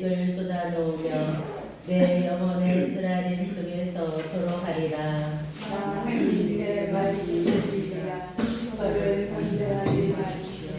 음식을 쏟아놓으며 내 영혼을 쓰라림 속에서 토록하리라. 하나님의 말씀을 드리라. 저를 변제하지 마십시오.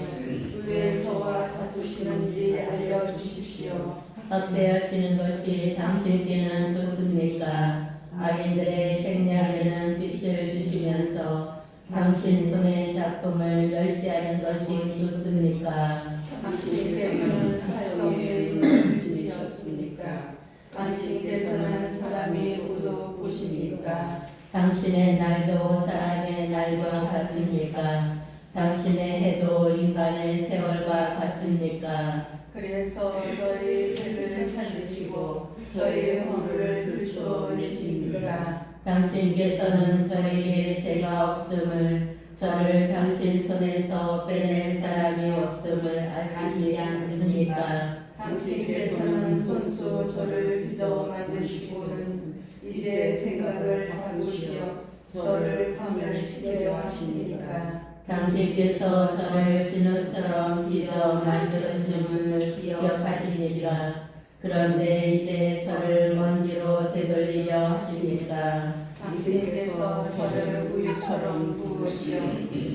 왜 저와 다투시는지 알려주십시오. 학대하시는 것이 당신께는 좋습니까? 악인들의 책량에는 빛을 주시면서 당신 손의 작품을 멸시하는 것이 좋습니까? 당신께서는 사형에 있는 분이셨습니까? 당신께서는 사람이 우도 보십니까? 당신의 날도 사람의 날과 같습니까? 당신의 해도 인간의 세월과 같습니까? 그래서 저희 죄를 찾으시고 저희 허물을 들추어내십니까? 당신께서는 저에게 죄가 없음을 저를 당신 손에서 빼낼 사람이 없음을 아시지 않습니까? 당신께서는 손수 저를 빚어 만드시고는 이제 생각을 바꾸시어 저를 파멸시키려 하십니까? 당신께서 저를 진흙처럼 빚어 만드심을 기억하십니까? 그런데 이제 저를 먼지로 되돌리려 하십니까? 당신께서 저를 우유처럼 부으시어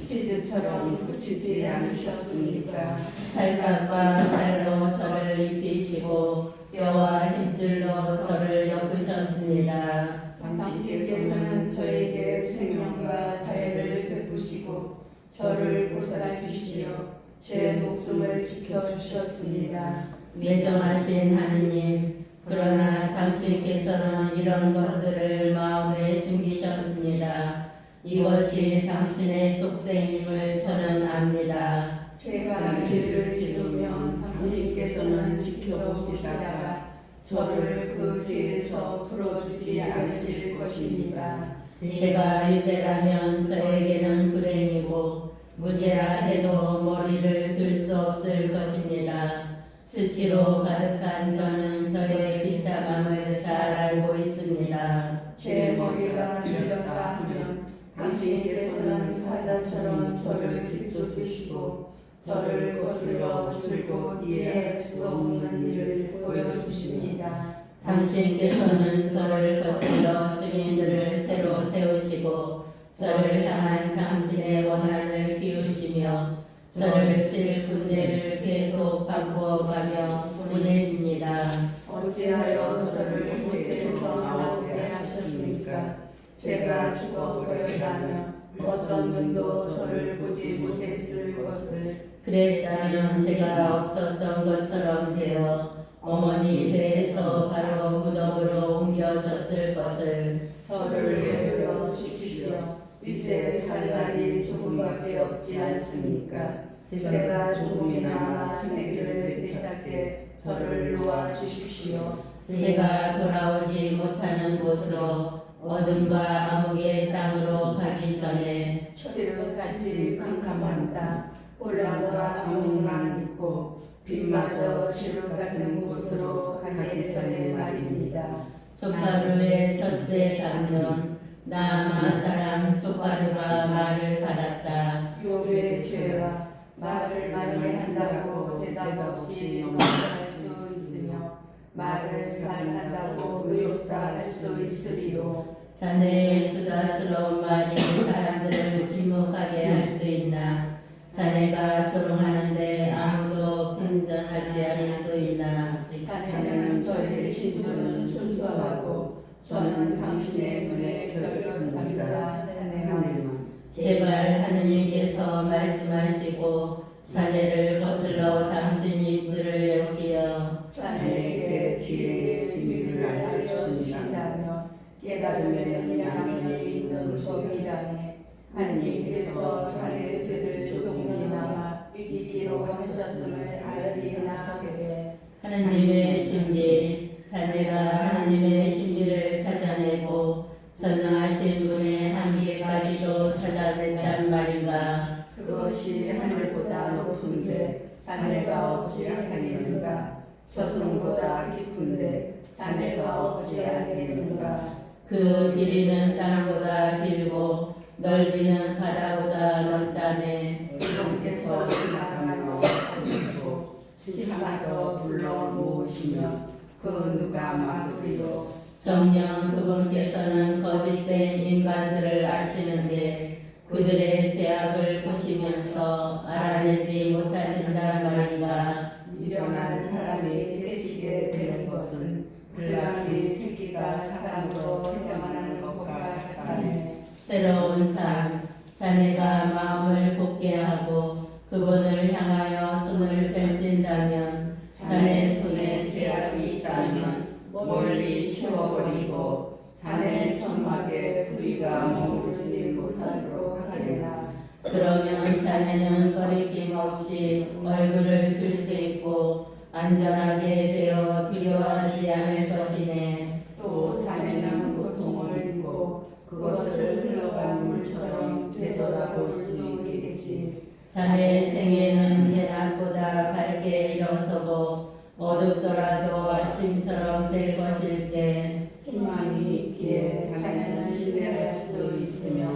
치즈처럼 붙이지 않으셨습니까? 살갑과 살로 저를 입히시고 뼈와 힘줄로 저를 엮으셨습니다. 당신께서는 저에게 생명과 자애를 베푸시고 저를 보살피시어 제 목숨을 지켜주셨습니다. 매정하신 하느님, 그러나 당신께서는 이런 것들을 마음에 숨기셨습니다. 이것이 당신의 속셈임을 저는 압니다. 제가 죄를 지으면 당신께서는 지켜보시다가 저를 그 죄에서 풀어주지 않으실 것입니다. 제가 유죄라면 저에게는 불행이고 무죄라 해도 머리를 들 수 없을 것입니다. 수치로 가득한 저는 저의 비참함을 잘 알고 있습니다. 제 머리가 밀렸다 하면 당신께서는 사자처럼 저를 비추시고 저를 거슬러 줄곧 이해할 수 없는 일을 보여주십니다. 당신께서는 저를 거슬러 증인들을 새로 세우시고 저를 향한 당신의 원한을 기우시며 저를 칠 군대를 계속 바꾸어가며 보내십니다. 어찌하여 저를 못해서 나오게 하셨습니까? 제가 죽어버렸다면 어떤 분도 저를 보지 못했을 것을. 그랬다면 제가 없었던 것처럼 되어 어머니 배에서 바로 무덤으로 옮겨졌을 것을. 저를 내버려 주십시오. 이제 살 날이 조금밖에 없지 않습니까? 제가 조금이나마 생기를 되찾게 저를 놓아 주십시오. 제가 돌아오지 못하는 곳으로 어둠과 암흑의 땅으로 가기 전에 지금까지 캄캄한 땅, 혼란과 암흑만 있고 빛마저 지루 같은 곳으로 가기 전에 말입니다. 족하루의 첫째 강론 나 마사랑 족하루가 말을 받았다. 욥의 죄와 말을 많이 한다고 대답 없이 넘어갈 수 있으며 말을 잘한다고 의롭다 할 수 있으리도 자네의 수다스러운 말이 사람들을 침묵하게 할 수 있나? 자네가 조롱하는데 아무도 빈전하지 않을 수 있나? 자네는 저의 신조는 순수하고 저는 당신의 눈에 결백합니다. 하네만 제발 하느님께서 말씀하시고 자네를 거슬러 당신 입술을 여시어 자네에게 지혜의 비밀을 알려주신다면 깨달음에는 양면이 있는 법이라네. 하느님께서 자네의 죄를 조금이나마 잊기로 하셨음을 알리나 하게. 하느님의 신비, 자네가 하느님의 신비를 찾아내고 전능하신 분의 한계까지도 찾아냈단 말인가? 그것이 하늘보다 높은데 자네가 어찌하겠는가? 저승보다 깊은데 자네가 어찌하겠는가? 그 길이는 땅보다 길고 넓이는 바다보다 넓다네. 주께서 지나가며 가시고 심하여 불러 모으시며 그 누가 막으리요. 정녕 그분께서는 거짓된 인간들을 아시는데 그들의 죄악을 보시면서 알아내지 못하신단 말인가. 미련한 사람이 깨지게 되는 것은 들나귀 새끼가 사람으로 태어나는 것과 같다네. 새로운 삶, 자네가 마음을 굳게 하고 그분을 향하여 손을 펼친다면, 자네 손에 죄악이 있다면 멀리 치워버리고 자네 천막에 불의가 머무르지 못하도록 하리라. 그러면 자네는 거리낌 없이 얼굴을 들 수 있고 안전하게 되어 두려워하지 않을 것이네. 또 자네는 고통을 입고 그것을 흘러가는 물처럼 되돌아볼 수 있겠지. 자네 생애는 해낮보다 밝게 일어서고 어둡더라도 아침처럼 될 것일세. 희망이 있기에 자네는 신뢰할 수 있으며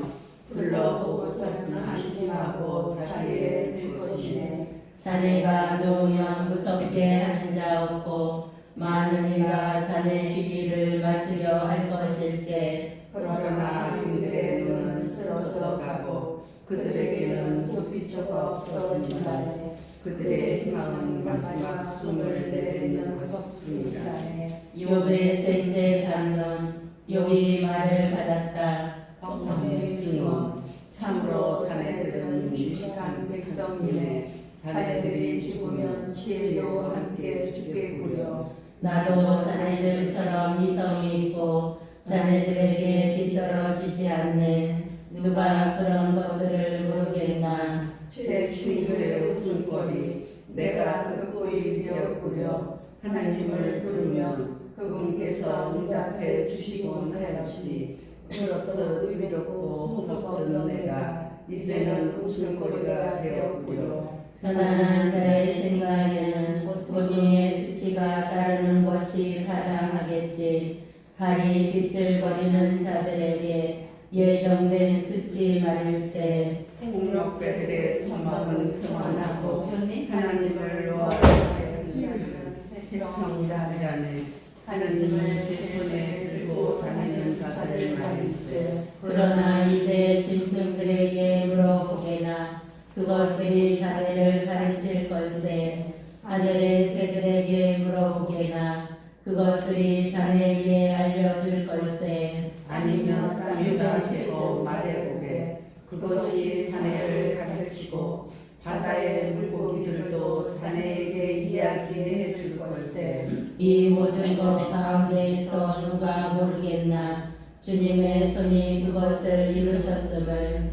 둘러보고서는 안심하고 자리에 들 것이네. 자네가 누우면 무섭게 하는 자 없고 많은 이가 자네 비위를 맞추려 할 것일세. 그러나 그들의 눈은 쓰러져 가고 그들에게는 도피처가 없어진다네. 그들의 희망은 마지막 숨을 내뱉는 것뿐이라. 욥의 셋째 반론. 욥이 말을 받았다. 경험의 증언. 참으로 자네들은 유식한 백성이네. 자네들이 죽으면 지혜도 함께 죽겠구려. 나도 자네들처럼 이성이 있고 자네들에게 뒤떨어지지 않네. 누가 그런 것들을 모르겠나. 제 친구의 웃음거리. 내가 그 꼴이 되었구려. 하나님을 부르면 그분께서 응답해 주시곤 하였지. 그렇듯 의롭고 hon없던 내가 이제는 웃음거리가 되었구려. 편안한 자의 생각에는 보통의 수치가 따르는 것이 타당하겠지. 발이 비틀거리는 자들에게 예정된 수치 말일세. 폭력배들의 천막은 평안하고 하나님을 노하게 평평하네. 하나님을 제 손에 들고 다니는 자들 말일세. 그러나 이제 짐승들에게 물어보게나 그것들이 자네를 가르칠 걸세. 하늘의 새들에게 물어보게나 그것들이 자네에게 알려줄 걸세. 아니면 땅에 가시고 말해보게. 그것이 자네를 가르치고 바다의 물고기들도 자네에게 이야기해 줄 걸세. 이 모든 것 가운데에서 누가 모르겠나. 주님의 손이 그것을 이루셨음을.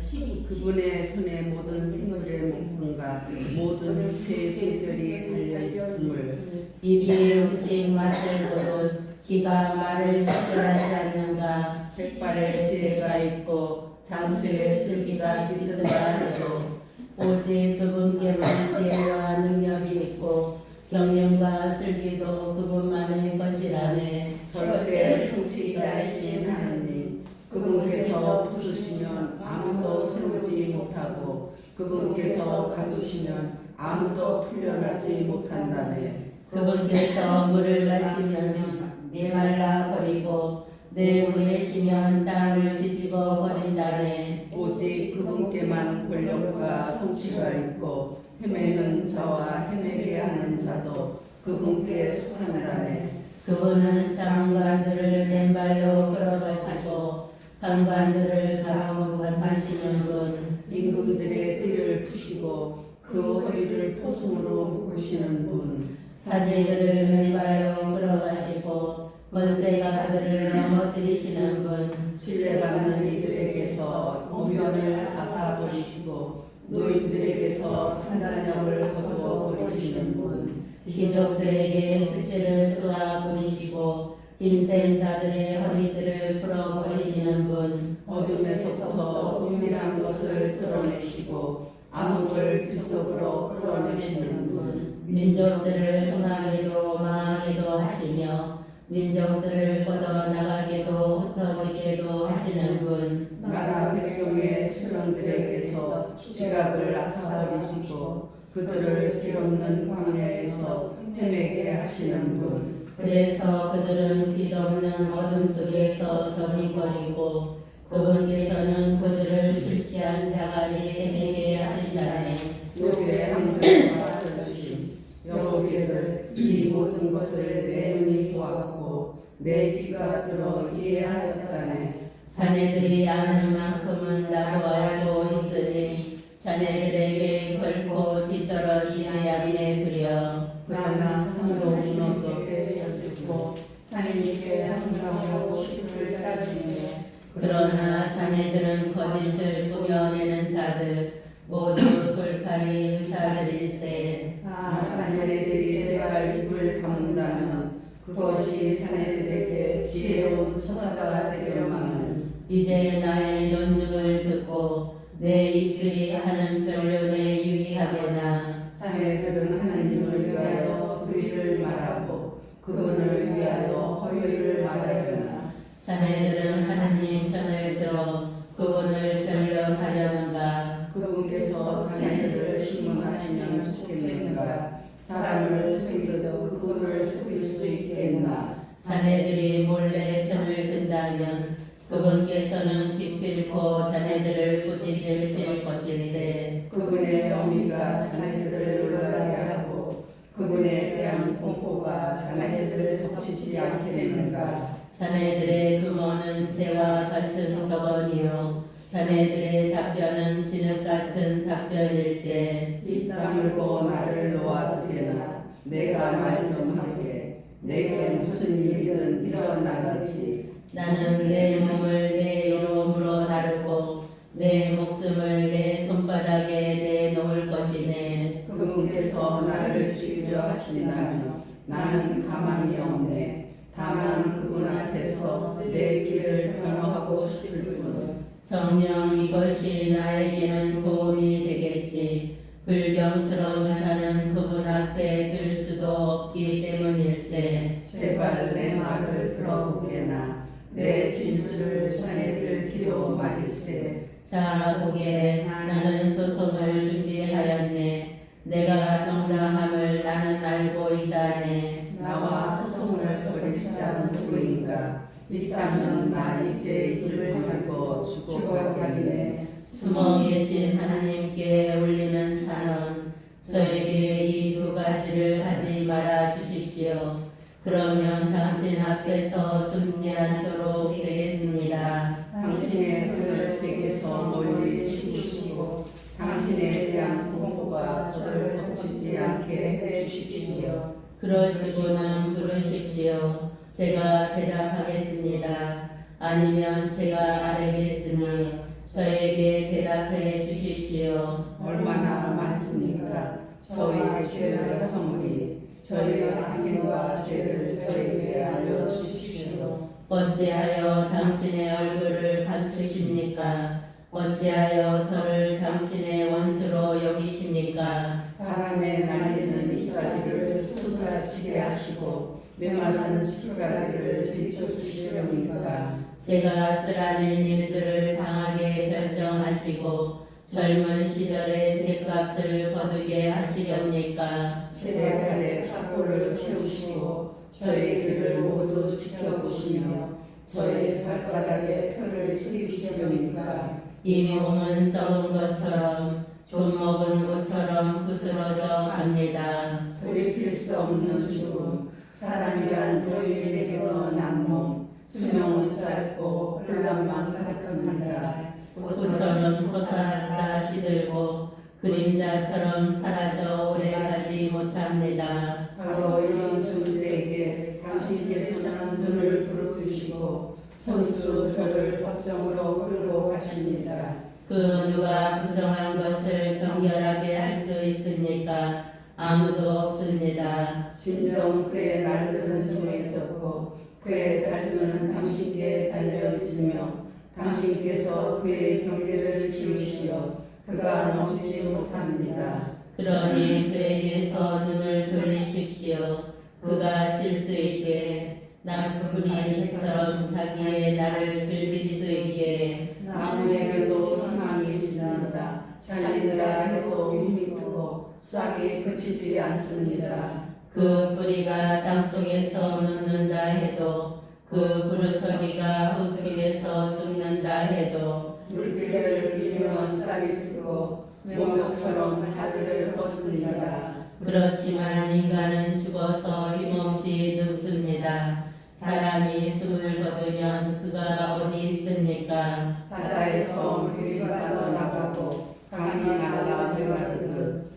그분의 손에 모든 생물의 목숨과 모든 육체의 손들이 달려있음을. 입이 음식 맛을 보듯 귀가 말을 식별하지 않는가. 백발의 지혜가 있고 장수의 슬기가 깃든다 해도 오직 그분께만 지혜와 능력이 있고 경륜과 슬기도 그분만의 것이라네. 절대 통치자이신 하느님, 그분께서 부수시면 아무도 세우지 못하고 그분께서 가두시면 아무도 풀려나지 못한다네. 그분께서 물을 마시면 메말라 버리고 늘 보내시면 땅을 뒤집어 버린다네. 오직 그분께만 권력과 성취가 있고 헤매는 자와 헤매게 하는 자도 그분께 속한다네. 그분은 장관들을 맨발로 끌어가시고 강관들을 바로 하시는 분. 임금들의 띠를 푸시고 그 허리를 포승으로 묶으시는 분. 사제들을 맨발로 끌어가시고 권세가들을 넘어뜨리시는 분. 신뢰받는 이들에게서 오면을 앗아버리시고 노인들에게서 판단력을 거두어 버리시는 분. 귀족들에게 수치를 쏘아 보내시고 힘센 자들의 허리들을 풀어버리시는 분. 어둠에서부터 은밀한 것을 드러내시고 암흑을 빛 속으로 끌어내시는 분. 민족들을 흥하게도 망하게도 하시며 민족들을 뻗어나가게도 흩어지게도 하시는 분. 나라 백성의 수령들에게서 지각을 앗아버리시고 그들을 길 없는 광야에서 헤매게 하시는 분. 그래서 그들은 빛 없는 어둠 속에서 더디거리고 그분께서는 그들을 술 취한 자갈이 헤매게 하신다네. 욥의 한글과 같이 여호와께를 이 모든 것을 내 눈이 보았고 내 귀가 들어 이해하였다네. 자네들이 아는 만큼은 나도 알고 있으니 자네들에게 결코 뒤떨어지지 않네 그려. 그러나 산도 무너져 헤어지고 하나님께 항상하고 싶을 따르네. 그러나 자네들은 거짓을 꾸며내는 자들 모두 돌팔이 의사들일세. 자네들이 제발 입을 다문다면 그것이 자네들에게 지혜로운 처사가 되려마는. 이제 나의 논중을 듣고 내 입술이 하는 변론에 유의하게나. 자네들은 하나님을 위하여 불의를 말하고 그분을 위하여 허위를 말하려나. 자네들은 하나님 편을 들어 그분을 변론하려는가. 그분께서 자네들을 신문하시면 좋겠는가. 사람을 속이듯 그분을 속일 수 있겠나. 자네들이 몰래 편을 든다면 그분께서는 기필코 자네들을 꾸짖으실 것일세. 그분의 어미가 자네들을 놀라게 하고 그분에 대한 공포가 자네들을 덮치지 않겠는가. 자네들의 금어는 재와 같은 격언이요 자네들의 답변은 진흙 같은 답변일세. 입 다물고 나를 놓아두게나. 내가 말 좀 하게. 내게 무슨 일이든 일어나겠지. 나는 내 몸을 내 이름으로 나르고 내 목숨을 내 손바닥에 내놓을 것이네. 그분께서 나를 죽이려 하신다면 나는 가망이 없네. 다만 그분 앞에서 내 길을 변호하고 싶을 뿐. 정녕 이것이 나에게는 도움이 되겠지. 불경스러운 자는 그분 앞에 들 수도 없기 때문일세. 제발 내 말을 들어보게나. 내 진술을 자네들 귀로 말일세. 자 보게 나는 소송을 준비하였네. 내가 정당함을 나는 알고 있다네. 나와 소송을 벌일 자 누구인가. 있다면 나 이제 입을 다물고 죽어가겠네. 숨어 계신 하나님께 올리는 탄원 저에게 이 두 가지를 하지 말아 주십시오. 그러면 당신 앞에서 숨지 않도록 되겠습니다. 당신의 손을 제게서 멀리 치우시고 당신에 대한 공포가 저를 덮치지 않게 해주십시오. 그러시고는 부르십시오. 제가 대답하겠습니다. 아니면 제가 아뢰겠으니 저에게 대답해 주십시오. 얼마나 많습니까? 저희의 죄와 허물이. 저희의 악행과 죄를 저에게 알려주십시오. 어찌하여 당신의 얼굴을 감추십니까? 어찌하여 저를 당신의 원수로 여기십니까? 바람에 날리는 이삭이를 솟아치게 하시고 메마른 치가리를 비춰주시렵니까? 제가 쓰라린 일들을 당하게 결정하시고 젊은 시절에 제값을 거두게 하시렵니까? 제 발에 사고를 채우시고 저희 길을 모두 지켜보시며 저희 발바닥에 표를 새기시렵니까? 이 몸은 썩은 것처럼 좀 먹은 옷처럼 부스러져 갑니다. 돌이킬 수 없는 죽음. 사람이란 노인에게서 난 몸. 수명은 짧고 혼란만 가득합니다. 꽃처럼 솟아났다 시들고 그림자처럼 사라져 오래가지 못합니다. 바로 이런 존재에게 당신께서는 눈을 부릅뜨시고 손수 저를 법정으로 끌고 가십니다. 그 누가 부정한 것을 정결하게 할 수 있습니까? 아무도 없습니다. 진정 그의 날들은 정해졌고 그의 달수는 당신께 달려 있으며 당신께서 그의 경계를 지으시어 그가 넘지 못합니다. 그러니 그에게서 눈을 돌리십시오. 그가 쉴 수 있게 나풀이처럼 자기의 날을 즐길 수 있게. 나무에게도 희망이 있습니다. 잘린다 해도 힘이 드고 싹이 그치지 않습니다. 그 뿌리가 땅 속에서 눕는다 해도 그 부르터기가 흙 속에서 죽는다 해도 물기를 비비면 싹이 트고 묘목처럼 가지를 뻗습니다. 그렇지만 인간은 죽어서 힘없이 눕습니다. 사람이 숨을 거두면 그가 어디 있습니까? 바다에서 물이 빠져나가고 강이 말라 메마르듯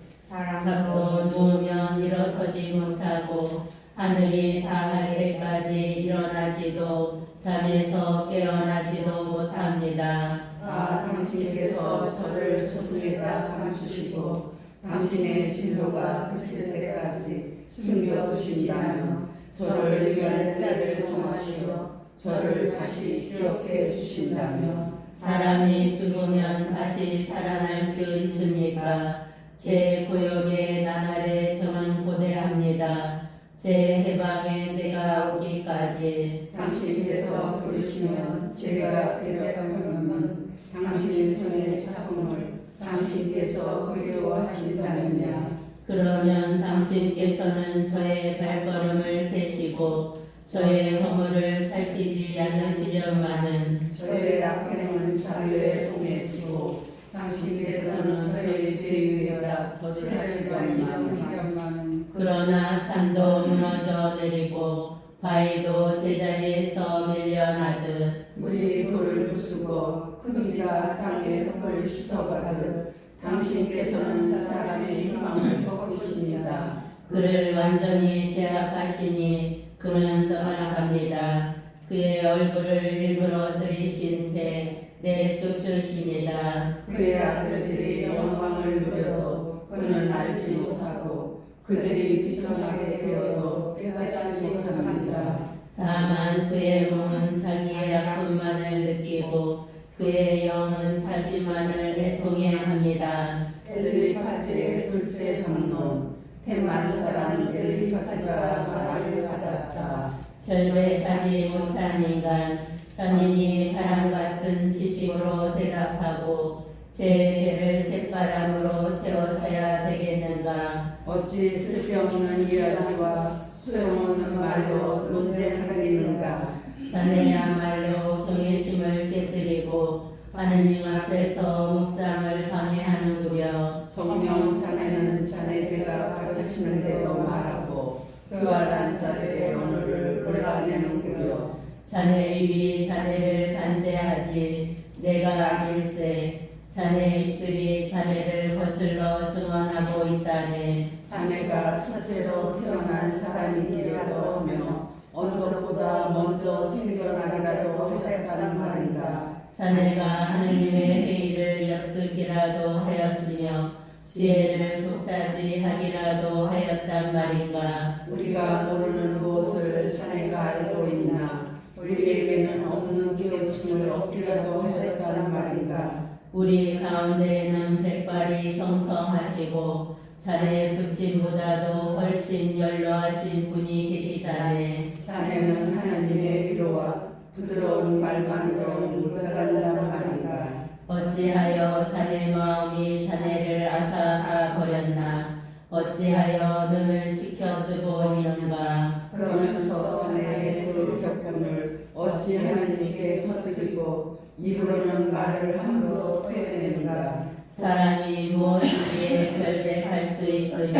잡고 누우면 일어서지 못하고 하늘이 다할 때까지 일어나지도 잠에서 깨어나지도 못합니다. 아, 당신께서 저를 저승에다 감추시고 당신의 진로가 그칠 때까지 숨겨두신다면 저를 위한 때를 정하시어 저를 다시 기억해 주신다면 사람이 죽으면 다시 살아날 수 있습니까? 제 고역의 나날의 저는 고대합니다. 제 해방의 때가 오기까지 당신께서 부르시면 제가 대답하면 당신의 손의 작품을 당신께서 그리워하신다면야. 그러면 당신께서는 저의 발걸음을 세시고 저의 허물을 살피지 않으시려마는 저의 악행은 자유에 동해지고 당신께서는 저의 죄 위에다 저주하시려니만. 그러나 산도 무너져 내리고 바위도 제자리에서 밀려나듯 물이 돌을 부수고 큰 비가 땅에 흙을 씻어가듯 당신께서는 사람의 희망을 꺾으십니다. 그를 완전히 제압하시니 그는 떠나갑니다. 그의 얼굴을 일부러 들이신 채 내쫓으십니다. 그의 아들들이 영광을 누려도 그는 알지 못하고 그들이 비천하게 되어도 깨닫지 못합니다. 다만 그의 몸은 자기의 아픔만을 느끼고 그의 영은 자신만을 애통해합니다. 엘리파즈의 둘째 담론 대만 사람 엘리파즈가 말을 받았다. 결백하지 못한 인간 선인이 바람 같은 지식으로 대답하고 제 배를 새바람으로 채워서야 되겠는가? 어찌 쓸데없는 이야기와 소용없는 말로 논쟁하겠는가? 자네야말로 경외심을 깨뜨리고 하느님 앞에서 묵상을 방해하는구려. 정녕 자네는 자네제가 가르치는 대로 말하고 교활한 자들의 언어를 골라내는구려. 자네 입이 자네를 단죄하지 내가 아닐세. 자네 입술이 자네를 거슬러 증언하고 있다네. 자네가 첫째로 태어난 사람이기라도 하며 언덕보다 먼저 생겨나기라도 하였다는 말인가? 자네가 하느님의 회의를 엿듣기라도 하였으며 지혜를 독차지하기라도 하였단 말인가? 우리가 모르는 무엇을 자네가 알고 있나? 우리에게는 없는 깨우침을 얻기라도 하였다는 말인가? 우리 가운데에는 백발이 성성하시고 자네 부친보다도 훨씬 연로하신 분이 계시자네. 자네는 하나님의 위로와 부드러운 말만으로 모자란다는 말인가? 어찌하여 자네 마음이 자네를 아사하 버렸나? 어찌하여 눈을 지켜 뜨고 있는가? 그러면서 자네의 그 격분을 어찌 하나님께 터뜨리고 입으로는 말을 함부로 토해내는가? 사람이 무엇이기에 결백할 수 있으며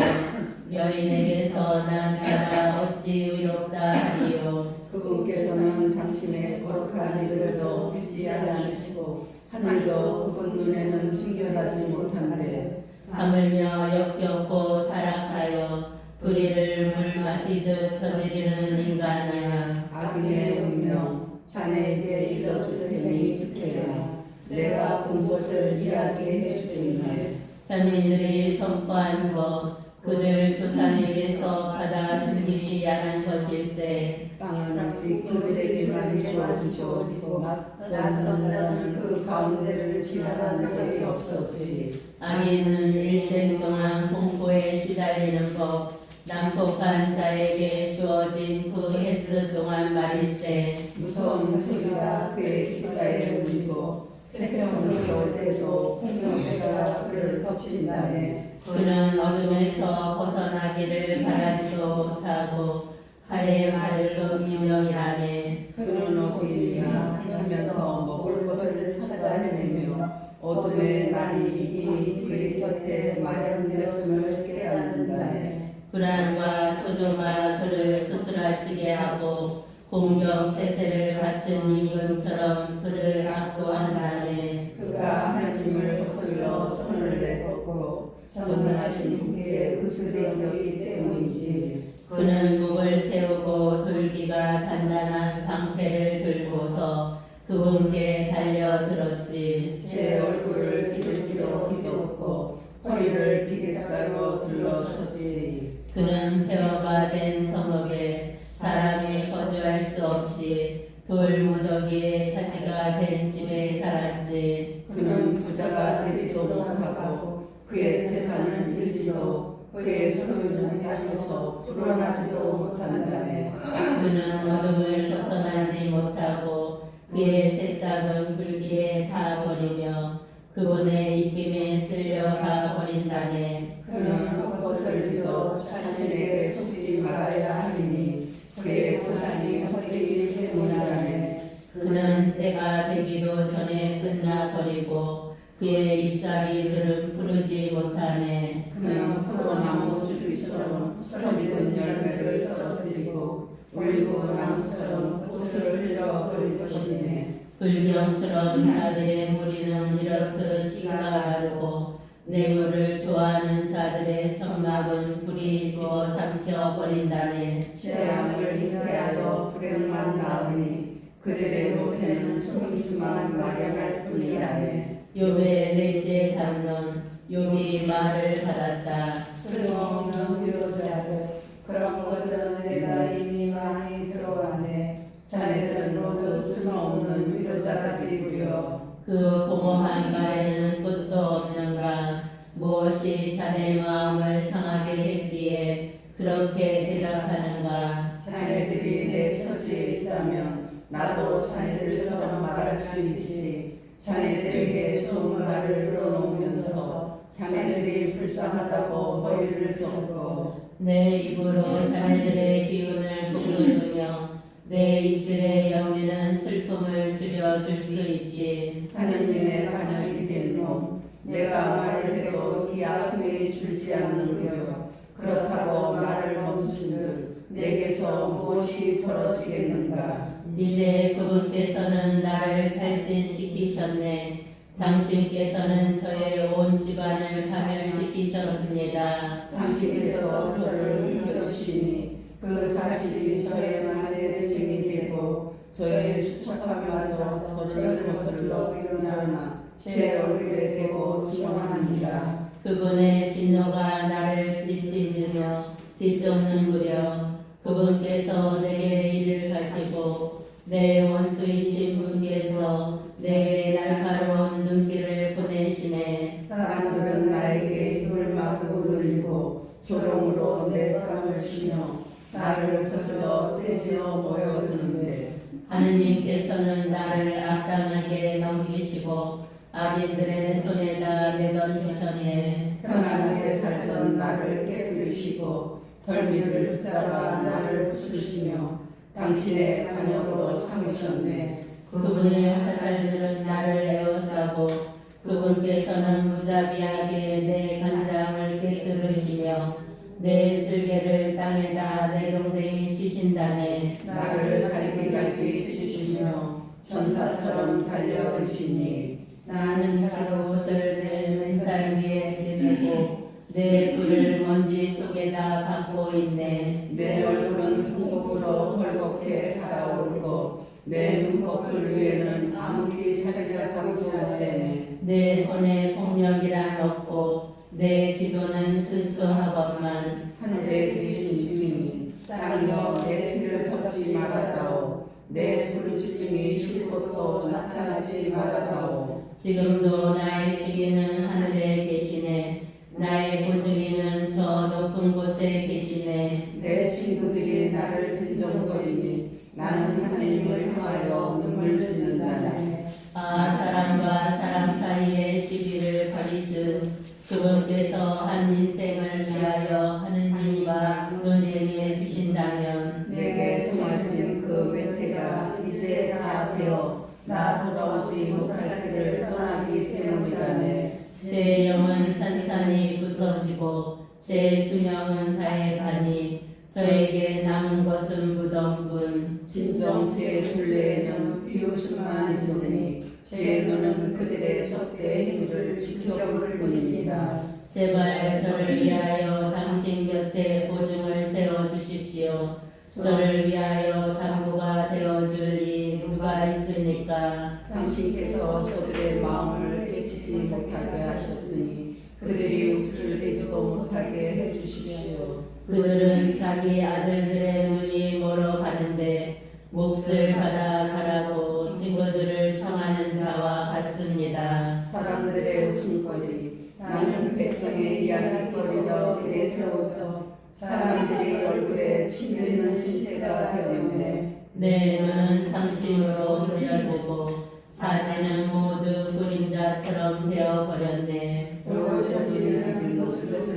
여인에게서 난 자라 어찌 위롭다 하리요. 그분께서는 당신의 거룩한 이들도 믿지 않으시고 하늘도 그분 눈에는 숨겨나지 못한데 하물며 역겹고 타락하여 불의를 물 마시듯 저지르는 인간이야. 악인의 운명 자네에게 일러줄 테니 듣게라. 내가 본 것을 이야기해 주겠네. 현민들이 선포한 것 그들 조상에게서 받아 숨기지 않은 것일세. 땅은 오직 그들에게만 주어지고 낯선 자는 그 가운데를 지나간 적이 없었지. 악인은 일생 동안 공포에 시달리는 법 난폭한 자에게 주어진 그 횟수 동안 말일세. 무서운 소리가 그의 귓가에 울리고 태평스러울 때도 풍경대가 그를 덮친다네. 그는 어둠에서 벗어나기를 바라지도 못하고 칼의 말로 명령이라네. 그는 어디 있나 하면서 먹을 것을 찾아 헤매며 어둠의 날이 이미 그의 곁에 마련되었음을 깨닫는다네. 불안과 초조가 그를 스스라치게 하고 공경 태세를 갖춘 임금처럼 그를 압도한다네. 그가 하나님을 거슬러 손을 내뻗고 전능하신 분께 그스레기였기 때문이지. 그는 목을 세우고 돌기가 단단한 방패를 들고서 그분께 달려들었지. 제 얼굴을 기름기로 뒤덮고 허리를 비계살로 둘러쳤지. 그는 폐허가 된 성읍에 사람이 거주할 수 없이 돌무더기의 차지가 된 집에 살았지. 그는 부자가 되지도 못하고 그의 재산은 일지도 그의 소유는 땅에서 불어나지도 못한다네. 그는 어둠을 벗어나지 못하고 그의 새싹은 불길에 다 버리며 그분의 입김에 쓸려가 버린다네. 그는 헛것을 믿어 자신에게 속지 말아야 하리니 그의 고산이 헛되기 때문이라네. 그는 때가 되기도 전에 끝나버리고 그의 잎사귀들은 푸르지 못하네. 그는 포도나무 줄기처럼 선익은 열매를 떨어뜨리고 올리브나무처럼 꽃을 흘려버릴 것이네. 불경스러운 자들의 무리는 이렇듯 씨가 마르고 뇌물을 좋아하는 자들의 천막은 불이 집어삼켜 버린다네. 재앙을 잉태하여 불행만 낳으니 그들의 노태는 속임수만 마련할 뿐이라네. 욥의 넷째 담론. 욥이 말을 받았다. 쓸모없는 위로자들 그런 것들은 내가 이미 많이 들어왔네. 자네들은 모두 쓸모없는 위로자들이구려. 그 공허한 말에는 끝도 없는가. 무엇이 자네 마음을 상하게 했기에 그렇게 대답하는가. 자네들이 내 처지에 있다면 나도 자네들처럼 말할 수 있지. 자네들에게 좋은 말을 늘어놓으면서 자네들이 불쌍하다고 머리를 젓고 내 입으로 자네들의 기운을 북돋으며 내 입술의 영리는 슬픔을 줄여줄 수 있지. 하느님의 반역이 된 놈, 내가 말을 해도 이 아픔이 줄지 않는구려. 그렇다고 말을 멈춘들 내게서 무엇이 벌어지겠는가. 이제 그분께서는 나를 탈진시키셨네. 당신께서는 저의 온 집안을 파멸시키셨습니다. 당신께서 저를 훔겨주시니 그 사실이 저의 말의 증인이 되고 저의 수척함마저 저를 거슬러 일어나나 제 얼굴에 대고 증언합니다. 그분의 진노가 나를 찢으며 뒤쫓는구려. 그분께서 내게 일을 하시고 내 원수이신 분께서 내게 날카로운 눈길을 보내시네. 사람들은 나에게 입을 마구 늘리고 조롱으로 내 뺨을 치며 나를 거슬러 떼지어 모여드는데 하느님께서는 나를 악당하게 넘기시고 악인들의 손에다 내던지셨네. 편안하게 살던 나를 깨뜨리시고 덜미를 붙잡아 나를 부수시며 당신의 반역으로 삼으셨네. 그분의 화살들은 나를 에워싸고 그분께서는 무자비하게 내 간장을 깨뜨리시며 내 쓸개를 땅에다 내동댕이 치신다네. 나를 갈기갈기 찢으시며 전사처럼 달려드시니 나는 옷을 내 맨살 위에 내밀고 내 뿔을 먼지 속에다 박고 있네. 내 얼굴은 풍곡으로 헐겁게 달아오르고 내 눈꺼풀 위에는 암흑이 자리가 잡고 있네. 내 손에 폭력이란 없고 내 기도는 순수하건만. 하늘에 계신 증인 땅이여 내 피를 덮지 말아다오. 내 부르짖음이 쉴 곳도 나타나지 말아다오. 지금도 나의 주인은 하늘에 계시네. 나의 보증인은 저 높은 곳에 계시네. 내 친구들이 나를 빈정거리니 나는 하나님을 향하여 눈물 짓는다네. 아, 사람과 사람 사이의 시비를 버리즈. 그분께서 한 인생을 위하여 하느님과 논쟁해 주신다면 내게 정해진 그 멘태가 이제 다 되어 나 돌아오지 못할 길을 떠나기 때문이라네. 제 영은 산산이 부서지고 제 수명은 다해 가니 저에게 남은 것은 무덤뿐. 진정 제 둘레에는 비웃음만 있으니 제 눈은 그들의 적대 행위를 지켜볼 뿐입니다. 제발 저를 위하여 당신 곁에 보증을 세워 주십시오. 저를 위하여 담보가 되어 줄 이 누가 있습니까? 당신께서 저들의 마음을 깨치지 못하게 하셨으니 그들이 우쭐대지도 못하게 해주십시오. 그들은 자기 아들들의 눈이 멀어 가는데 몫을 받아 가라고 친구들을 청하는 자와 같습니다. 사람들의 웃음거리 나는 백성의 이야기거리로 내세워져 사람들이 얼굴에 침뱉는 신세가 되었네. 내 눈은 상심으로 흐려지고 사지는 모두 그림자처럼 되어버렸네. 의로운 것을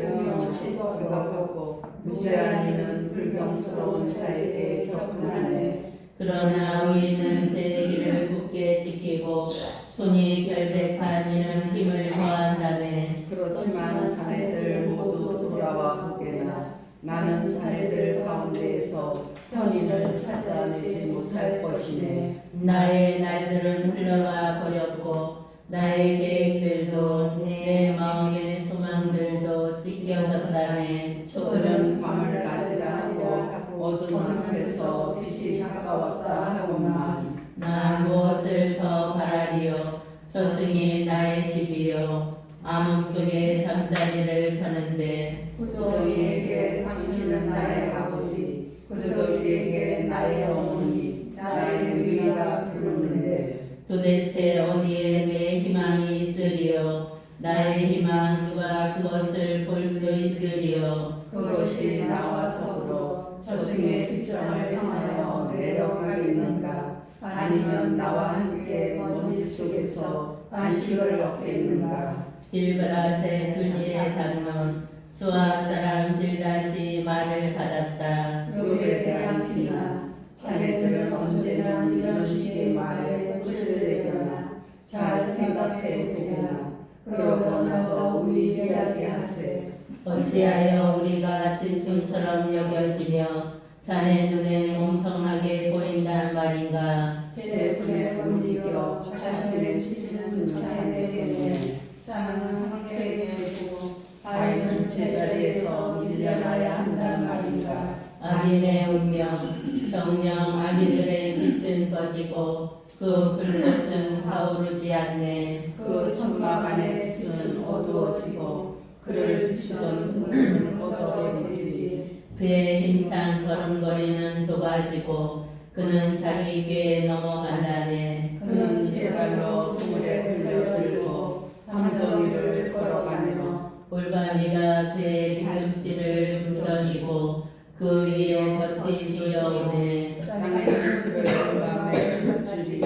명심하고 무죄한 이는 불경스러운 자에게 격분하네. 그러나 우리는 제 길을 굳게 지키고 손이 결백한 이는 힘을 더한다네. 그렇지만 자네들 모두 돌아와 보게나 나는 자네들 가운데에서 편인을 찾아내지 못할 것이네. 나의 날들은 흘러가 버렸고 나의 계획들도 내 마음의 소망들도 찢겨졌다네. 초들은 밤을 낮이라 하고 어둠 앞에서 빛이 가까웠다 하고만 나 무엇을 더 바라리요? 저승이 나의 집이요 암흑 속에 잠자리를 펴는데 구덩이에게 당신은 나의 아버지 구덩이에게 나의 어머니 나의 누이라 부르는데 도대체 어디에 내 희망이 있으리요? 나의 희망 누가 그것을 볼 수 있으리요? 그것이 나와 더불어 저승의 빗장을 향하여 내려가겠는가 아니면 나와 함께 먼지 속에서 안식을 얻겠는가. 빌브라세 둘리의 담론 수아 사람 빌다시 말을 받았다. 요에 대한 비난 자네들은 언제나 이런 식의 말에 끝을 내거나 잘 생각해 보거나 그러고 나서 우리 이야기하세. 어찌하여 우리가 짐승처럼 여겨지며 자네 눈에 멍청하게 보인단 말인가? 제 분에 못 이겨 자신의 지시는 자네에게 땅은 황폐하게 되고 아이는 제자리에서 밀려나야 한단 말인가. 악인의 운명 정녕 악인들의 빛은 꺼지고 그 불꽃은 타오르지 않네. 그 천막 안의 빛은 어두워지고 그를 비추던 등은 꺼져버리지. 그의 힘찬 걸음걸이는 좁아지고 그는 자기 궤에 넘어간다네. 그는 제 발로 그물에 흘려들고 함정이를 걸어가며 올바리가 그의 뒤꿈치를 묻어지고 그 위에 덫이 휘어오네. 땅에는 그를 밤에 줄이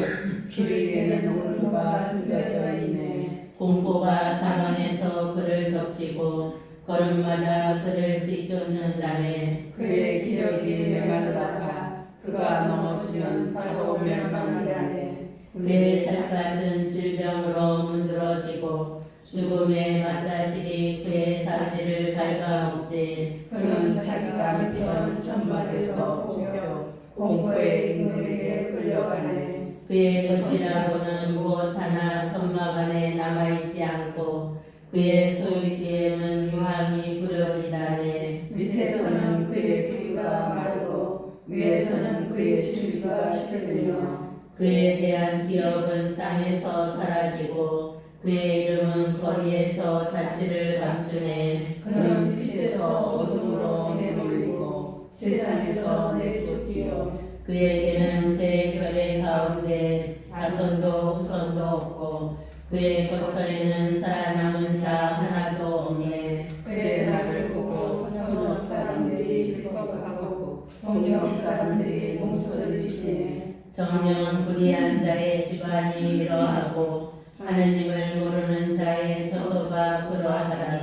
길 위에는 울루가 숨겨져 있네. 공포가 사방에서 그를 덮치고 걸음마다 그를 뒤쫓는다네. 그의 기력이 메말라가 그가 넘어지면 바로 멸망이라네. 그의 살갗은 질병으로 문드러지고 죽음의 맞자식이 그의 사지를 갉아먹지. 그는 자기가 믿던 천막에서 뽑혀 공포의 임금에게 끌려가네. 그의 것이라고는 무엇 하나 천막 안에 남아있지 않고 그의 소유지에는 유황이 뿌려지다네. 밑에서는 그의 뿌리가 마르고 위에서는 그의 줄기가 실며 그에 대한 기억은 땅에서 사라지고 그의 이름은 거리에서 자취를 감추네. 그는 빛에서 어둠으로 내몰리고 세상에서 내쫓기어 그에게는 제 결의 가운데 자손도 후손도 없고 그의 거처에는 살아남은 자 하나도 없네. 그의 날을 보고 현업 사람들이 즐거워하고 동역 사람들이 몸소리 치시네. 정녕 불의한 자의 집안이 이러하고 하느님을 모르는 자의 처소가 그러하다니.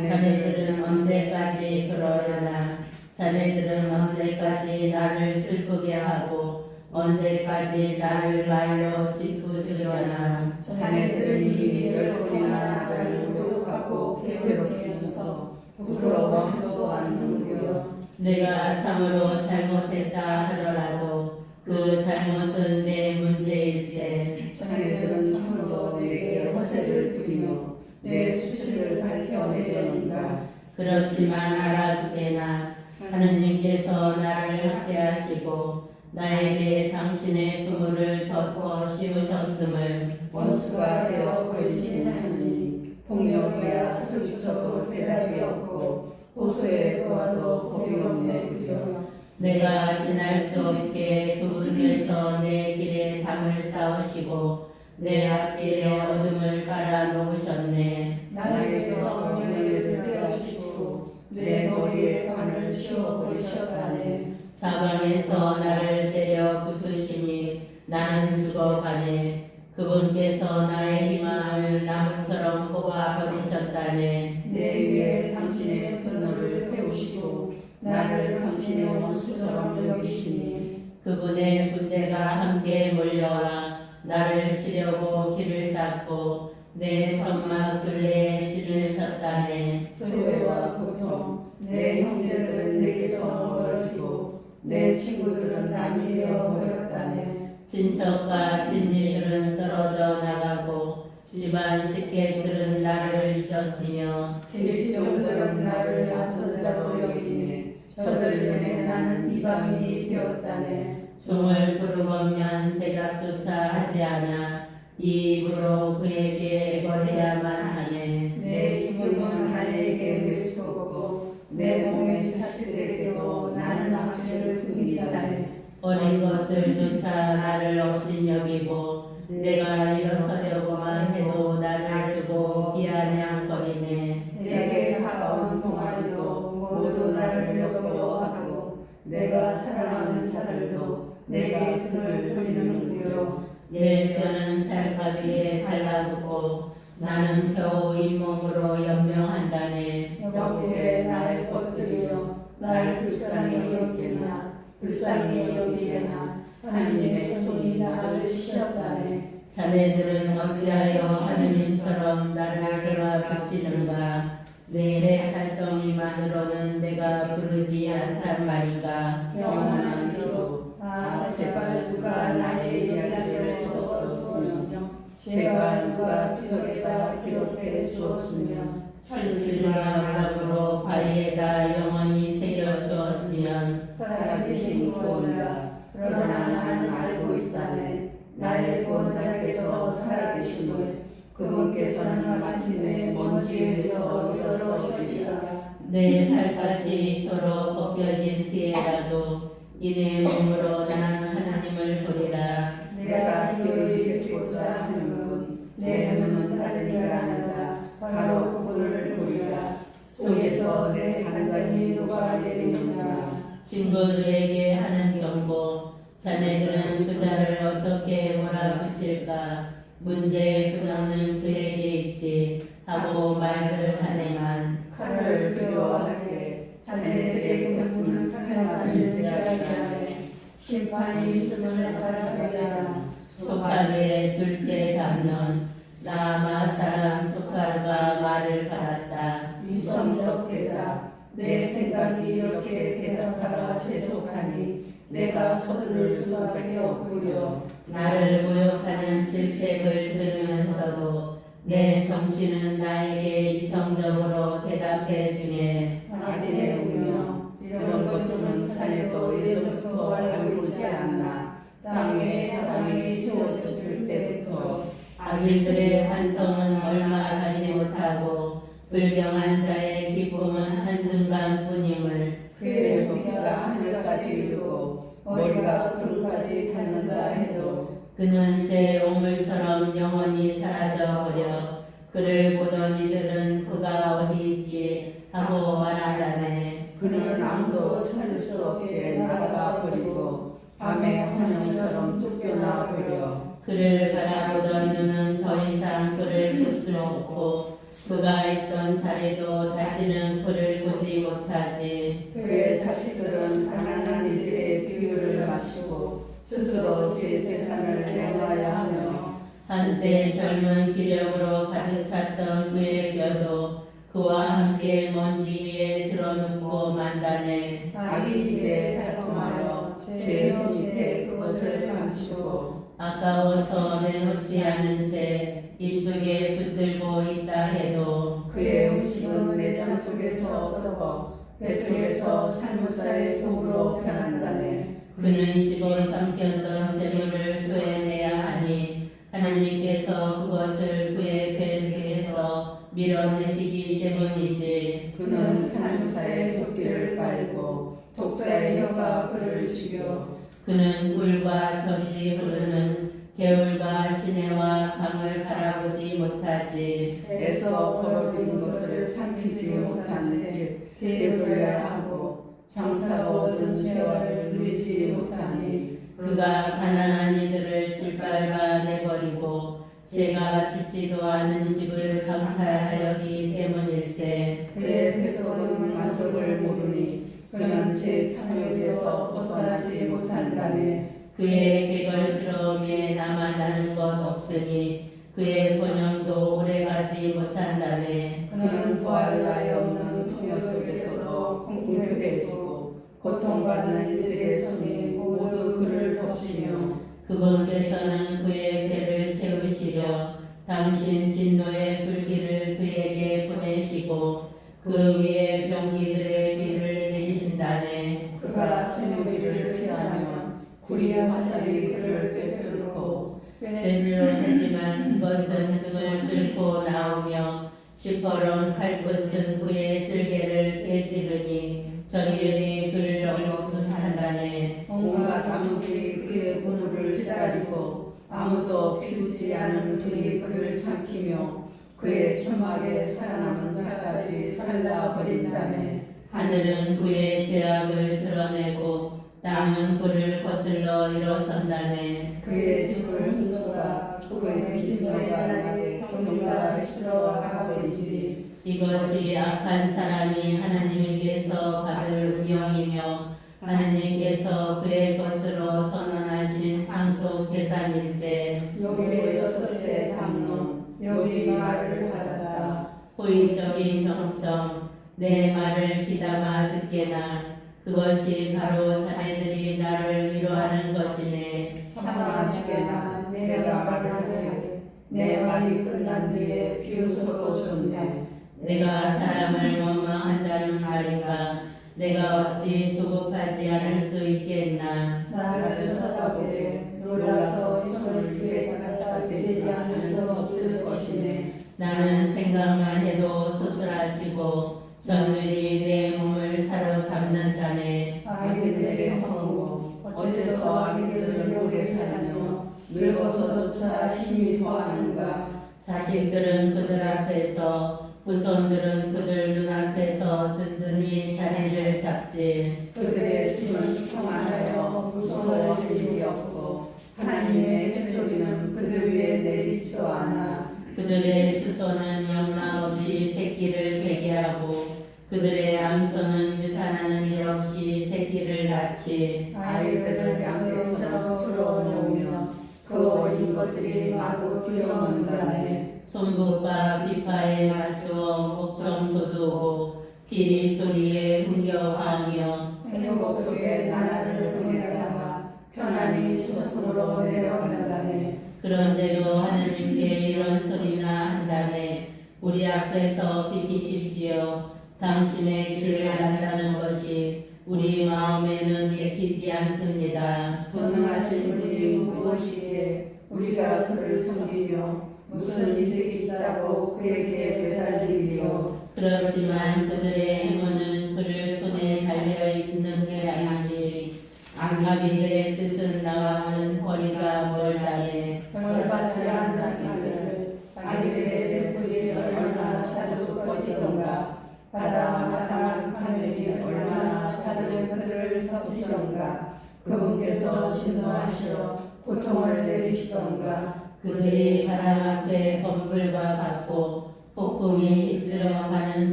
자네들은 언제까지 그러려나? 자네들은 언제까지 나를 슬프게 하고 언제까지 나를 말로 짓부수려나? 자네들은 이미 10번이나 나를 모욕하고 괴롭히면서 부끄러워하지도 않는구려. 내가 참으로 잘못했다 하더라도 그 잘못은 내 문제일세. 자네들은 참으로 내게 허세를 부리며 내 수치를 밝혀내려는가. 그렇지만 알아두게나 하느님께서 나를 학대하시고 나에게 당신의 그물을 덮어 씌우셨음을 원수가 되어 걸리신 하느님, 폭력이야 솔직쳐도 대답이 없고 호소에 구하도 법이 없네 그려. 내가 지날 수 없게 그분께서 내 길에 담을 쌓으시고 내 앞길에 어둠을 깔아 놓으셨네. 나에게서 명예를 빼앗으시고 내 머리에 관을 씌워버리셨다네. 사방에서 나를 때려 부수시니 나는 죽어가네. 그분께서 나의 희망을 나무처럼 뽑아버리셨다네. 내 위에 당신의 분노를 태우시고 나를 당신의 원수처럼 여기시니. 그분의 군대가 함께 몰려와 나를 치려고 길을 닦고 내 점막 둘레에 진을 쳤다네. 소외와 고통, 내 형제들은 내게서 멀어지고 내 친구들은 남이 되어버렸다네. 친척과 친지들은 떨어져 나가고 집안 식객들은 나를 잊었으며 계집종들은 나를 낯선 자로 여기네. 저들 눈에 나는 이방인이 되었다네. 종을 부르거면 대답조차 하지 않아 이 입으로 그에게 애걸해야만 하네. 내 이름은 아내에게 메스껍고 내 몸의 자식들에게도 나는 악취를 풍긴다네. 어린 것들조차 나를 업신여기고 내가 일어서려고만 해도 나를 두고 비아냥거리네. 내게 가까운 동아리도 모두 나를 역겨워하고 내가 사랑하는 자들도 내게 등을 돌리는구요. 내 뼈는 살가지에 달라붙고 나는 겨우 잇몸으로 연명한다네. 영국의 나의 것들이여 날 불쌍히 여기나 불쌍히 여기게나. 하느님의 손이 나를 치셨다네. 자네들은 어찌하여 하느님처럼 나를 돌아비치는가? 내 살덩이만으로는 내가 부르지 않단 말인가? 영원한 기로. 아 제발 누가 나의 이야기를 적었으며 제발 누가 비석에다 기록해 주었으면 칠필과 답으로 바위에다 영원히 새겨 주었으면 살아계신 구원자. 그러나 나는 알고 있다네. 나의 구원자께서 살아계심을. 그분께서는 마침내 먼지 위에서 일어서시리라. 내 살갗이 이토록 벗겨진 뒤에라도 이내 몸으로 나는 하나님을 보리라. 내가 기어이 뵙고자 하는군. 내 눈은 다르리가 하는가. 바로 그분을 보리라. 속에서 내 간장이 녹아내리는가. 친구들에게 하는 경고. 자네들은 그자를 어떻게 몰아붙일까? 문제의 근원은 그에게 있지 하고 말을 하네만 칼을 두려워하게. 자네들의 공부는 칼 맞을 지하게 하네. 심판이 있음을 알아가게 하나. 조카르의 둘째 담론. 나아마 사람 조카르가 말을 받았다. 이성적 대답. 내 생각이 이렇게 대답하가 재촉하니 내가 서두를 수밖에 없구려. 나를 모욕하는 질책을 들으면서도 내 정신은 나에게 이성적으로 대답해 주네. 악인의 운명. 이런 것들은 자네도 예전부터 알고 있지 않나. 땅에 사람이 세워졌을 때부터. 악인들의 환성은 얼마 가지 못하고 불경한 자의 기쁨은 한순간뿐임을 그의 부피가 하늘까지 이르고 머리가 구름까지 닿는다 해도 그는 제 오물처럼 영원히 사라져버려 그를 보던 이들은 그가 어디 있지 하고 말하다네. 그는 아무도 찾을 수 없게 날아가 버리고 밤의 환영처럼 쫓겨나 버려. 그를 바라보던 눈은 더 이상 그를 볼 수 없고 그가 있던 자리도 다시는 그를 보지 못하지. 그의 자식들은 가난한 이들의 비율을 맞추고 스스로 제 재산을 내놔야 하며 한때 젊은 기력으로 가득 찼던 그의 뼈도 그와 함께 먼지 위에 드러눕고 만다네. 아기 입에 달콤하여 제 혀 밑에 그것을 감추고 아까워서 내놓지 않은 채 입속에 붙들고 있다 해도 그의 음식은 내장 속에서 썩어 뱃속에서 살모자의 독으로 변한다네. 그는 집어삼켰던 재물을 토해내야 하니 하나님께서 그것을 그의 뱃속에서 밀어내시기 때문이지. 그는 살모사의 도끼를 빨고 독사의 혀가 그를 죽여 그는 꿀과 젖이 흐르는 개울과 시내와 강을 바라보지 못하지. 애써 벌어진 것을 삼키지 못하는 길 되돌려야 하고 장사로 얻은 재화를 누리지 못하니 그가 가난한 이들을 짓밟아 내버리고 제가 짓지도 않은 집을 강탈하였기 때문일세. 그의 배속은 만족을 모르니 그는 제 탐욕에서 벗어나지 못한다네. 그의 개걸스러움에 남아나는 것 없으니 그의 번영도 오래가지 못한다네. 그는 부활 나에 없는 풍요 속에서도 궁핍해지고 고통받는 이들의 손이 모두 그를 덮치며 그분께서는 그의 배를 채우시려 당신 진노의 불길을 그에게 보내시고 그 위에 병기들의 비를 내리신다네. 그가 생명비를 피하면 구리의 화살이 그를 꿰뚫고 때를 하지만 그것은 등을 뚫고 나오며 시퍼런 칼끝은 그의 쓸개를 깨지르니 전율이 그를 얼룩한다네. 온갖 암흑이 그의 보물을 기다리고 아무도 피우지 않은 둘이 그를 삼키며 그의 초막에 살아남은 사까지 살라버린다네. 하늘은 그의 죄악을 드러내고 땅은 그를 거슬러 일어선다네. 그의 집을 홍수가 그의 진노가 나게 경계가 휩쓸어가 버리지. 이것이 악한 사람이 하나님에게서 받을 운명이며 하나님께서 그의 것으로 선언하신 상속 재산일세. 여기의 여섯째 담론 여기 말을 받았다. 호의적인 경청 내 말을 귀담아 듣게나 그것이 바로 자네들이 나를 위로하는 것이네. 참아 주게나 내가 말을 하되 내 말이 끝난 뒤에 비웃어도 좋네. 내가 사람을 원망한다는 말인가 내가 어찌 조급하지 않을 수 있겠나. 나를 쳐다보되 놀라서 손을 귀에 갖다 대지 않을 수 없을 것이네. 나는 생각만 해도 수술하시고 전율이 내 몸을 사로잡는다네. 아기들에게 성고 어째서 아기들을 오래 살며 늙어서조차 힘이 더하는가. 자식들은 그들 앞에서 후손들은 그들 눈앞에서 든든히 자리를 잡지. 그들의 짐은 평안하여 무서워할 일이 없고 하나님의 햇소리는 그들 위에 내리지도 않아. 그들의 수소는 영락 없이 새끼를 베게 하고 그들의 암소는 유산하는 일 없이 새끼를 낳지. 아이들을 양떼처럼 풀어놓으며 그 어린 것들이 마구 뛰어논다네. 손목과 비파에 맞추어 목청 돋우고 피리 소리에 흥겨워하며 행복 속에 나라를 보내다가 편안히 저승으로 내려간다네. 그런데도 하느님께 이런 소리나 한다네. 우리 앞에서 비키십시오. 당신의 길을 안다는 것이 우리 마음에는 내키지 않습니다. 전능하신 분이 무엇이기에 우리가 그를 섬기며 무슨 이득이 있다고 그에게 매달리리요. 그렇지만 그들의 행운은 그를 손에 달려있는 게 아니지. 악마귀들의 뜻은 나와는 거리가 멀다네. 벌받지 않는 이들 아기들의 대풀이 얼마나 자주 꺼지던가. 바다와 마땅한 파멸이 얼마나 자주 그들을 덮치던가. 그분께서 진노하시어 고통을 내리시던가. 그들이 바람 앞에 검불과 같고 폭풍이 휩쓸어가는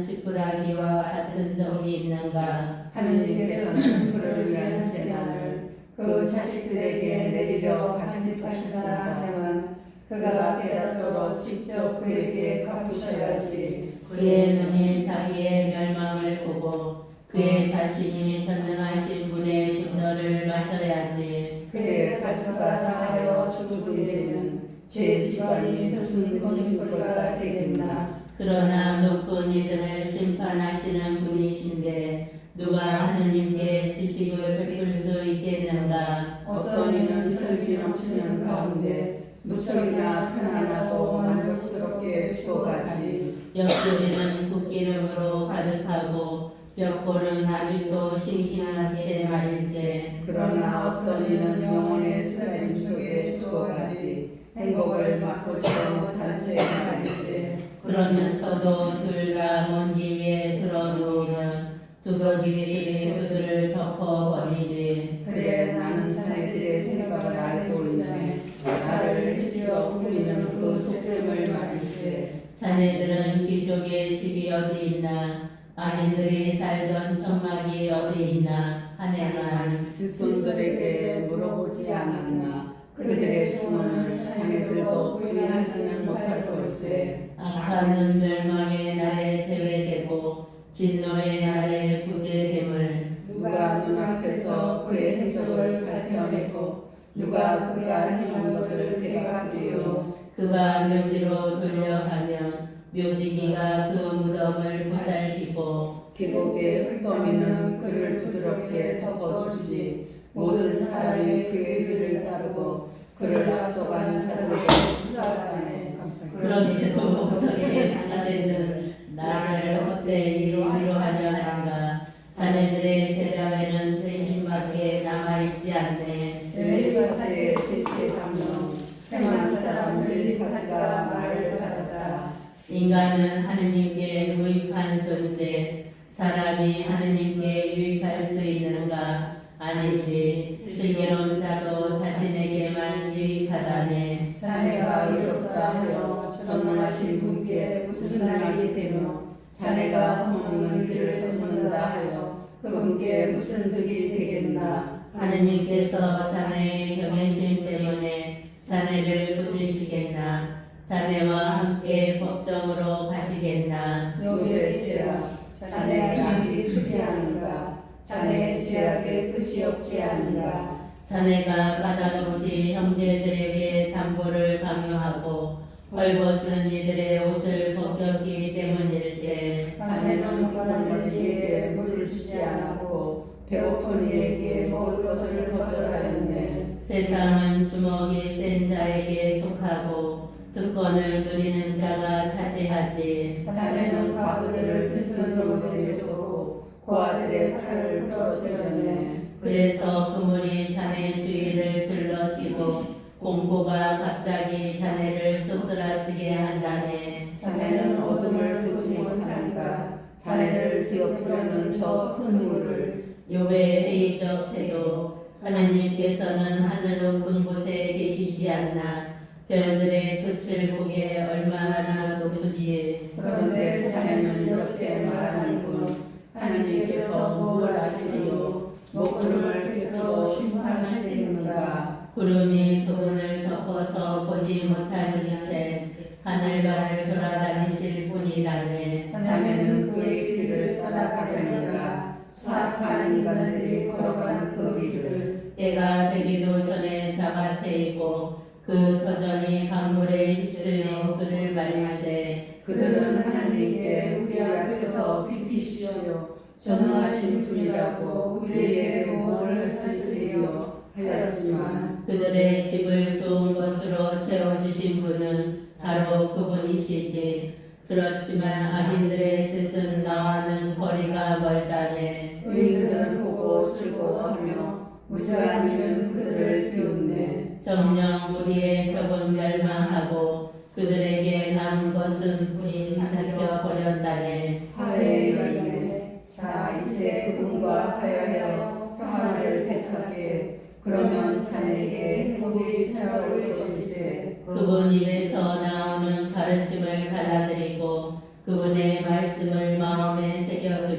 지푸라기와 같은 적이 있는가. 하느님께서는 그를 위한 재난을 그 자식들에게 내리려 하셨습니다만 그가 깨닫도록 직접 그에게 갚으셔야지. 그의 눈이 자기의 멸망을 보고 그의 자신이 전능하신 분의 분노를 마셔야지. 그의 가수가 다하여 죽은 이는 제 집안이 무슨 건식불가 되겠나. 그러나 높은 이들을 심판하시는 분이신데 누가 하느님께 지식을 베풀 수 있겠는가. 어떤 이는 혈기 넘치는 가운데 무척이나 편안하고 만족스럽게 죽어가지. 옆구리는 붓기름으로 가득하고 벽골은 아직도 싱싱한 채 말일세. 그러나 어떤 이는 영혼의 쓰임 속에 죽어가지. 행복을 맛보지 못한 채 말일세. 그러면서도 둘 다 먼지 위에 드러누우면 두더기들이 그들을 덮어버리지. 그래 나는 자네들의 생각을 알고 있네. 나를 해치려 꾸미는 그 속셈을 말일세. 자네들은 귀족의 집이 어디 있나. 아이들이 살던 천막이 어디 있나 하네만. 뒷손들에게 물어보지 않았나. 그들의 주문을 자네들도 부인하지는 못할 걸세. 악하는 멸망의 날에 제외되고 진노의 날에 구제됨을. 누가 눈앞에서 그의 행적을 밝혀내고 누가 그가 행한 것을 되갚으리요. 그가 묘지로 돌려가면 묘지기가 그 무덤을 부살리고 계곡의 흙더미는 그를 부드럽게 덮어주지. 모든 사람이 그의 길을 따르고 그를 앞서가는 자들에게 수사하네. 그런데도 어떻게 자네들은 나를 헛되이 위로하려 하는가. 자네들의 대답에는 배신밖에 남아있지 않네. 엘리파스의 셋째 감정 헤만 사람 엘리파스가 말을 받았다. 인간은 하느님께 유익한 존재. 사람이 하느님께 유익할 수 있는가. 아니지. 슬기로운 자도 자신에게만 유익하다네. 자네가 의롭다 하여 전능하신 분께 무슨 낙이 되며 자네가 흠없는 길을 걷는다 하여 그분께 무슨 득이 되겠나. 하느님께서 자네의 경외심 때문에 자네를 꾸짖으시겠나. 자네와 함께 법정으로 가시겠나. 여기의 죄악 자네의 악이 크지 않은가. 자네의 죄악에 끝이 없지 않은가. 자네가 까닭없이 형제들에게 담보를 강요하고 헐벗은 이들의 옷을 벗겼기 때문일세. 자네는 홀로 이에게 물을 주지 않았고 배고픈 이에게 먹을 것을 거절하였네. 세상은 주먹이 센 자에게 속하고 특권을 누리는 자가 차지하지. 자네는 과부들을 빈손으로 내쫓고 고아들의 팔을 부러뜨렸네. 그래서 그물이 자네 주위를 둘러치고 공포가 갑자기 자네를 쏘스라치게 한다네. 자네는 어둠을 보지 못하는가. 자네를 뒤엎으려는 저 큰 물을. 욥의 회의적 태도. 하느님께서는 하늘 높은 곳에 계시지 않나. 별들의 끝을 보게 얼마나 높은지. 그런데 자네는 이렇게 말하는군. 하나님께서 무엇을 아시리요. 목구름을 꿰뚫어 심판하시는가. 구름이 그분을 덮어서 보지 못하신 채 하늘가를 돌아다니실 뿐이라네. 자네는 그의 길을 따라가려는가. 사악한 인간들이 걸어간 그 길을. 때가 되기도 전에 잡아채이고 그 터전이 강물에 휩쓸려 그를 말릴세. 그들은 하나님께 우리 앞에서 비키십시오. 전능하신 분이라고 우리에게 무엇을 할 수 있으리요 하였지만 그들의 집을 좋은 것으로 채워주신 분은 바로 그분이시지. 그렇지만 악인들의 뜻은 나와는 거리가 멀다네. 의인들은 보고 즐거워하며 무죄한 이는 그들을 비웃네. 정녕 우리의 적은 멸망하고 그들에게 남은 것은 분이 삼켜 버렸다네. 화해의 열매. 자 이제 그분과 화해하여 평화를 되찾게. 그러면 자네에게 행복이 찾아올 것일세. 그분 입에서 나오는 가르침을 받아들이고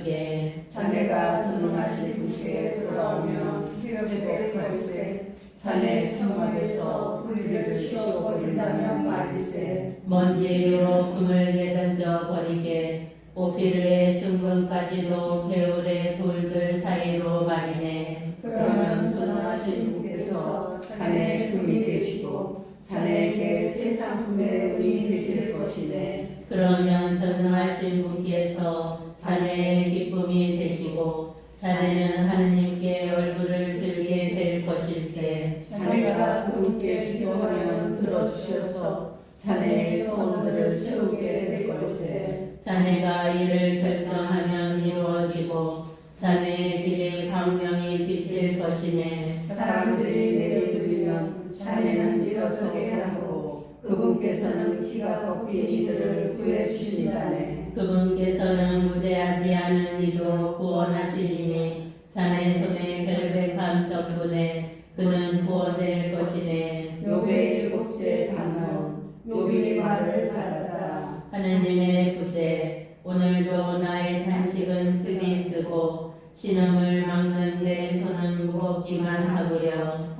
이르게 자네가 전능하신 분께 돌아오면 회복할세. 자네 천막에서 후일을 쉬어버린다면 말일세. 먼지로 금을 내던져 버리게 오피르의 순금까지도 개울의 돌들 사이로 말이네. 그러면 전능하신 분께서 자네의 금이 되시고 자네에게 최상품의 은이 되실 것이네. 그러면 전능하신 분께서 자네의 기쁨이 되시고 자네는 하느님께 얼굴을 들게 될 것일세. 자네가 그분께 기도하면 들어주셔서 자네의 소원들을 채우게 될 걸세. 자네가 이를 결정하면 이루어지고 자네의 길에 광명이 비칠 것이네. 사람들이 내려들리면 자네는 일어서게 하고 그분께서는 키가 꺾인 이들을 구해주신다네. 그분께서는 무죄하지 않은 이도 구원하시리니 자네 손의 결백함 덕분에 그는 구원될 것이네. 욥의 7째 단문. 욥이 말을 받았다. 하느님의 구제 오늘도 나의 탄식은 쓰디 쓰고 신음을 막는 내 손은 무겁기만 하고요.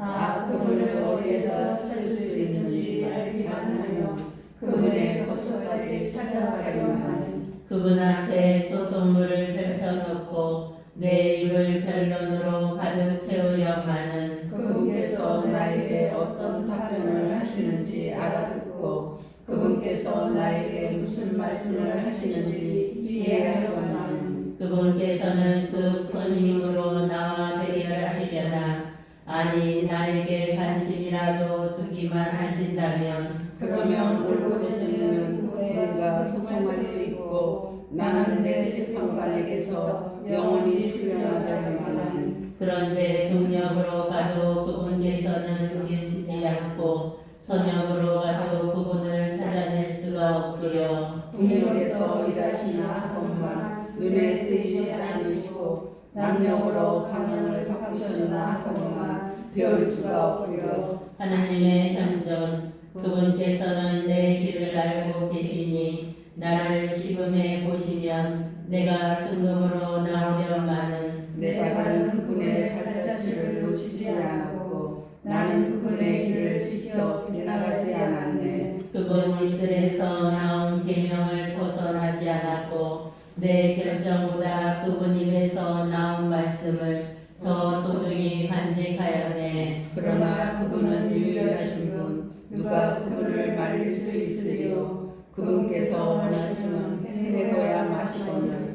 그분을 어디에서 찾을 수 있는지 알기만 하며 그분의 거처까지 찾아가려만 하니 그분 앞에 소송물을 펼쳐놓고 내 입을 변론으로 가득 채우려마는 그분께서 나에게 어떤 답변을 하시는지 알아듣고 그분께서 나에게 무슨 말씀을 하시는지 이해하려만 그분께서는 그 큰 힘으로 나와 대결하시려나 아니 나에게 관심이라도 두기만 하신다면 그러면 올곧으면 우리가 소송할 수 있고 나는 내 재판관에게서 영원히 풀려나려만 하니 그런데 동력으로 가도 그분께서는 계시지 않고 선역으로 가도 그분을 찾아낼 수가 없고요. 동력에서 일하시나 하건만 눈에 띄지 않으시고 남력으로 방향을 바꾸셨나 하건만 배울 수가 없고요. 하나님의 현존 그분께서는 내 길을 알고 계시니 나를 시금해 보시면 내가 순금으로 나오려마는 내가 가는 그분의 발자취를 놓치지 않았고 나는 그분의 길을 지켜 빗나가지 않았네. 그분 입술에서 나온 계명을 벗어나지 않았고 내 결정보다 그분 입에서 나온 말씀을 더 소중히 간직하였네. 그러나 그분은 유일하신 분 누가 그분을 말릴 수 있으리요. 그분께서 원하시면 해내고야 마시거늘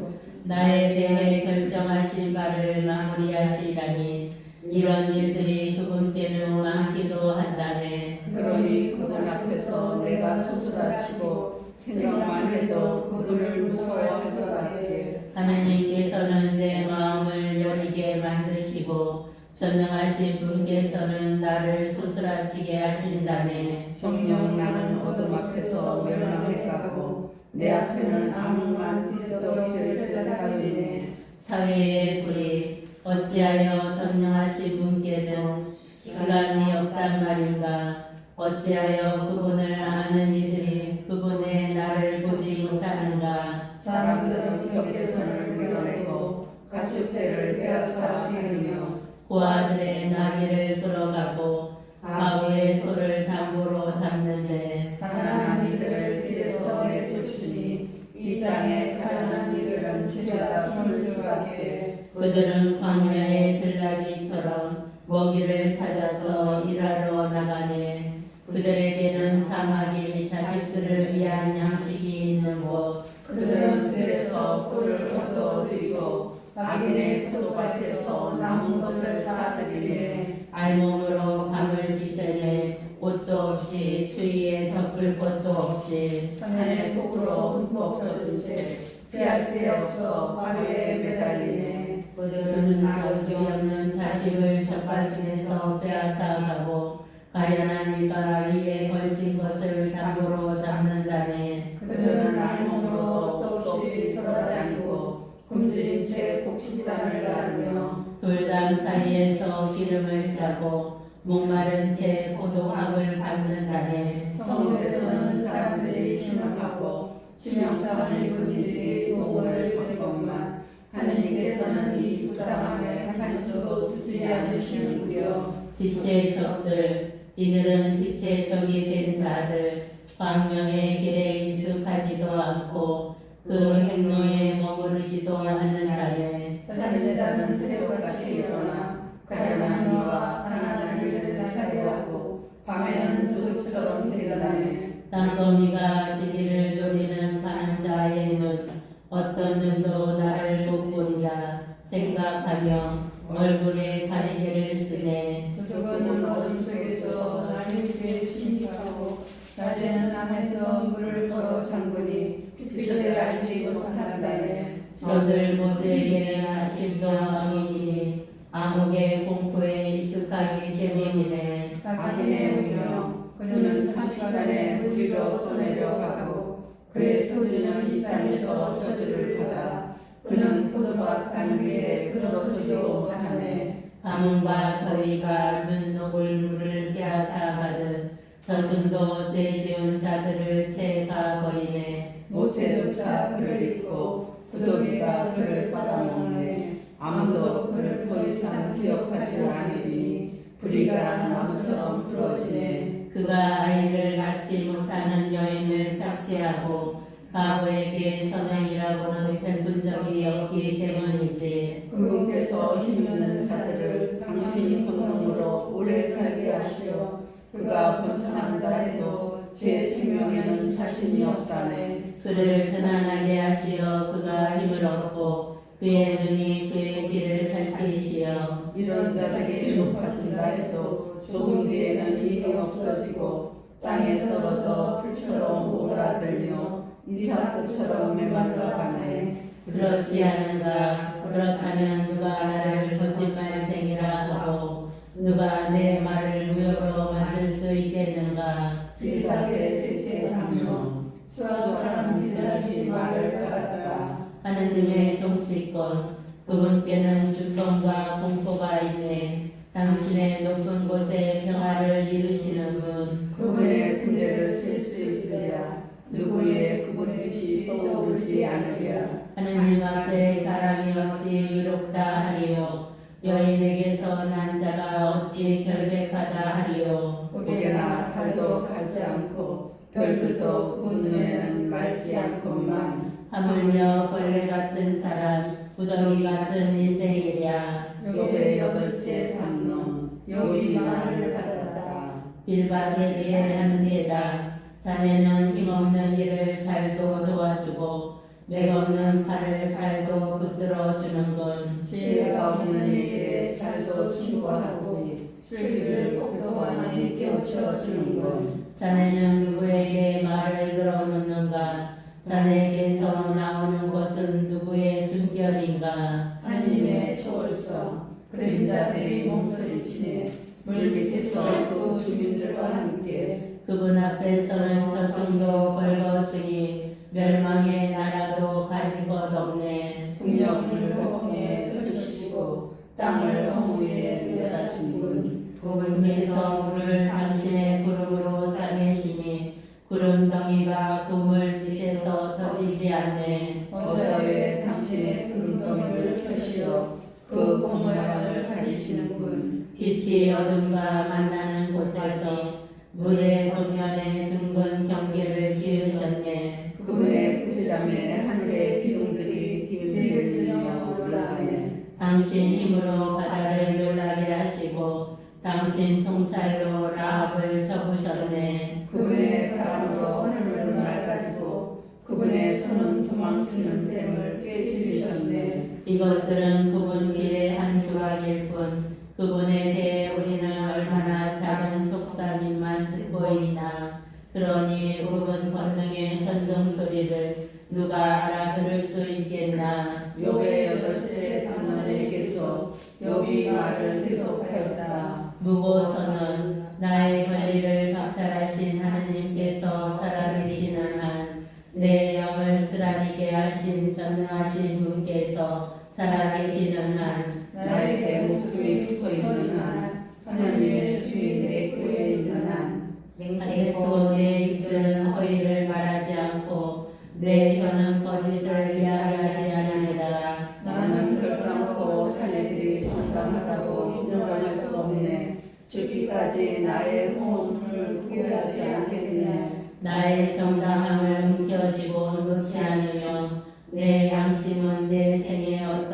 나에 대해 결정하신 바를 마무리하시다니 이런 일들이 그분께는 많기도 한다네. 그러니 그분 앞에서 내가 소스라치고 생각만 해도 그분을 무서워할 수밖에. 하나님께서는 내 마음을 여리게 만드시고 전능하신 분께서는 나를 소스라치게 하신다네. 정녕 나는 어둠 앞에서 멸망해가고 내 앞에는 암흑만 뒤덮여 있을 따름이네. 사회의 불이 어찌하여 전능하신 분께는 시간이 없단 말인가. 어찌하여 그분을 아는 이들이 그분의 나를 보지 못하는가. 사람들은 경계선을 밀어내고 가축대를 빼앗아 태우며 고아들의 나귀를 끌어가고 가부의 소를 담보로 잡는데 가난한 이들을 길에서 내쫓으니 이 땅에 가난한 이들은 죄가 숨을 수밖에. 그들은 광야의 들나귀처럼 먹이를 찾아서 일하러 나가네. 그들에게는 사막이 자식들을 위한 양식이 있는 곳. 그들은 들에서 꿀을 얻어들이고 악인의 포도밭에서 남은 것을 따들이네. 알몸으로 밤을 지새네. 옷도 없이 추위에 덮을 것도 없이 산의 폭으로 흠뻑 젖은 채 피할 데 없어 바위에 매달리네. 그들은 그지없는 자식을 젖가슴에서 빼앗아 가고 가련한 이가 이에 걸친 것을 담보로 잡는다네. 그들은 알몸으로 도 없이 돌아다니고 굶주린 채 곡식단을 나르며 돌담 사이에서 기름을 짜고 목마른 채 포도황을 밟는다네. 성읍에서는 사람들이 침묵하고 치명상을 입은 이들이 도움을 받건만 하느님께서는 이 부당함에 한시도 두지 않으시는구요. 빛의 적들 이들은 빛의 적이 된 자들 광명의 길에 익숙하지도 않고 그 행로에 머무르지도 않는다네. 살인 자는 새벽같이 일어나 가련한 이와 가난한 이를 살해하고 밤에는 도둑처럼 들다네. 땅거미가 지기를 노리는 가는 자의 눈 어떤 눈도 나를 못 보리라 생각하며 얼굴에 가리개를 쓰네. 두고는 어둠 속에서 남의 집에 침입하고 낮에는 안에서 문을 걸어 잠그니 빛을 알지 못한다네. 저들 모두에게 아침도 왕이니 암흑의 공포에 익숙하기 때문이네. 악인의 운명 그는 상시간에 무리로 떠내려가고 그의 토지는 이 땅에서 저주를 받아 그는 포도밭 가는 길에 들어서지도 못하네. 가뭄과 더위가 눈녹을 물을 빼앗아가듯 저승도 죄 지은 자들을 채가 버리네. 모태조차 그를 잊고 구더기가 그를 빨아먹네. 아무도 그를 더 이상 기억하지 않으니 뿌리가 나무처럼 부러지네. 그가 아이를 낳지 못하는 여인을 착시하고 바보에게 선행이라고는 베푼 적이 없기 때문이지. 그분께서 힘있는 자들을 당신이 권능으로 오래 살게 하시어 그가 번창한다 해도 제 생명에는 자신이 없다네. 그를 편안하게 하시어 그가 힘을 얻고 그의 눈이 그의 길을 살피시어 이런 자들이 높아진다 해도 조금 뒤에는 힘이 없어지고 땅에 떨어져 풀처럼 오라들며 이삭꽃처럼 메말라가네. 그렇지 않은가. 그렇다면 누가 나를 거짓말쟁이라 하고 누가 내 말을 무효로 만들 수 있겠는가. 빌닷의 셋째 당뇨 수아조라는 빌닷이 말을 받았다. 하느님의 통치권 그분께는 주권과 공포가 있네. 당신의 높은 곳에 평화를 이루시는 분 그분의 군대를 셀 수 있어야 누구의 그분 빛이 떠오르지 않으랴. 하느님 앞에 사람이 어찌 의롭다 하리요. 여인에게서 난 자가 어찌 결백하다 하리요. 고개나 달도 갈지 않고 별들도 그분 눈에는 말지 않건만 하물며 벌레 같은 사람 구덩이 같은 인생이랴. 욥의 여덟째 담론 욥이 말을 받았다. 빌바게지에 하느니라. 자네는 힘없는 이를 잘도 도와주고 맥없는 팔을 잘도 붙들어 주는군. 지혜가 없는 이에게 잘도 충고하지 수리를 복도하니 깨우쳐 주는군. 자네는 누구에게 말을 들어놓는가? 자네에게서 나오는 것은 누구의 숨결인가? 하나님의 초월성 그림자들이 몸소리치네. 물 밑에서 또 주민들과 함께 그분 앞에서는 저승도 벌거스니 멸망의 나라도 가릴 것 없네. 국력을 허공에 펼치시고 땅을 허무 위에 멸하신 분. 그분께서 물을 당신의 구름으로 싸매시니 구름덩이가 그 물 밑에서 터지지 않네. 어저에 당신의 구름덩이를 펴시어 그 공허함을 가리시는 분. 빛이 어둠과 만나는 곳에서 물의 겉면에 둥근 경계를 지으셨네. 그분의 부지런함에 하늘의 기둥들이 뒤흔들리며 올라가네. 당신 힘으로 바다를 놀라게 하시고 당신 통찰로 라합을 쳐부셨네. 그분의 바람으로 하늘을 맑아지고 그분의 손은 도망치는 뱀을 꿰뚫으셨네. 이것들은 그분 길의 한 조각일 뿐 그분에 대해 우리는 얼마나 작은 속삭임만 듣고 있나. 그러니 그분 권능의 천둥 소리를 누가 알아들을 수 있겠나. 욥의 여덟째 담론에게서 욥이 말을 계속하였다. 무고서는 나의 권리를 박탈하신 하느님께서 살아계시는 한 내 영을 쓰라리게 하신 전능하신 분께서 살아계시는 한 나에게 목숨이 붙어있는 한 하나님의 수이 내 코에 있는 한 그래서 내 입술은 허위를 말하지 않고 내 혀는 거짓을 이야기하지 아니하리라. 나는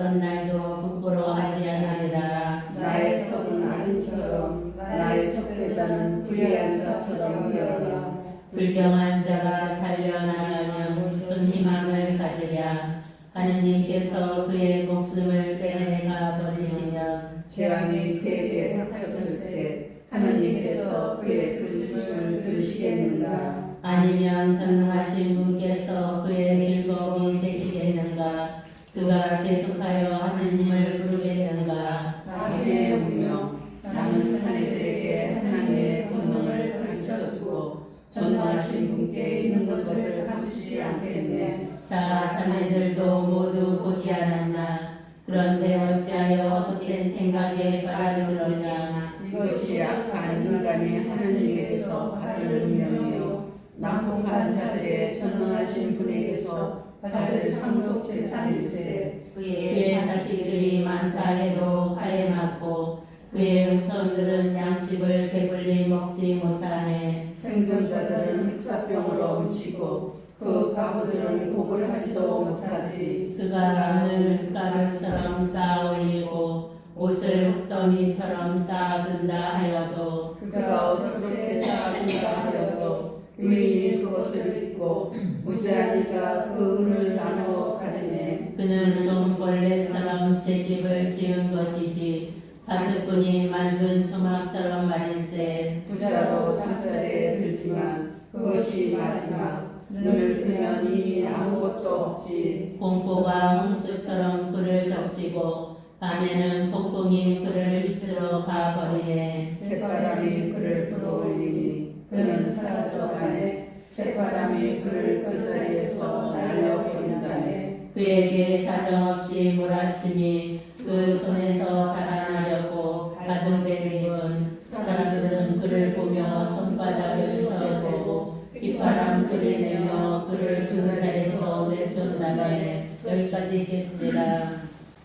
어떤 날도 부끄러워하지 않으리라. 나의 적은 아린처럼 나의 적대자는 불의한 자처럼 되어라. 불경한 자가 잘려나가면 무슨 희망을 가지랴. 하느님께서 그의 목숨을 빼내가 버리시면 재앙이 그에게 닥쳤을 때 하나님께서 그의 부르심을 들으시겠는가? 아니면 전능하신 분께서 그의 즐거움이 되시겠는가. 그가 계속하여 하느님을 부르겠는가. 악인의 운명 나는 자네들에게 하나님의 권능을 가르쳐주고 전능하신 분께 있는 것을 감추지 않겠네. 자, 자네들도 모두 보지 않았나. 그런데 어찌하여 헛된 생각에 빠져들었냐. 이것이 악한 인간이 하나님에게서 받을 운명이요 난폭한 자들의 전능하신 분에게서 받을 상속 재산일세. 그의 자식들이 많다 해도 칼에 맞고 그의 후손들은 양식을 배불리 먹지 못하네. 생존자들은 흑사병으로 묻히고 그 가부들은 곡을 하지도 못하지. 그가 눈을 가루처럼 쌓아 올리고 옷을 흙더미처럼 쌓아둔다 하여도 그가 어떻게 쌓아준다 하여도 의인이 그것을 입고 무지한 이가 그 은을 나누어 가지네. 그는 종벌레처럼 제 집을 지은 것이지 가습꾼이 만든 조막처럼 말일세. 부자로 잠자리에 들지만 그것이 마지막. 눈을 뜨면 이미 아무것도 없지. 공포가 홍수처럼 그를 덮치고 밤에는 폭풍이 그를 휩쓸어 가버리네. 새바람이 그를 불어올리니 그는 사라져가네. 새바람이 그를 그 자리에서 날려버린다네. 그에게 사정없이 몰아치니 그 손에서 달아나려고 가동되는 사람들은 그를 보며 손바닥을 쳐대고 빗바람 소리 내며 그를 그 자리에서 내쫓는다네. 여기까지 읽겠습니다.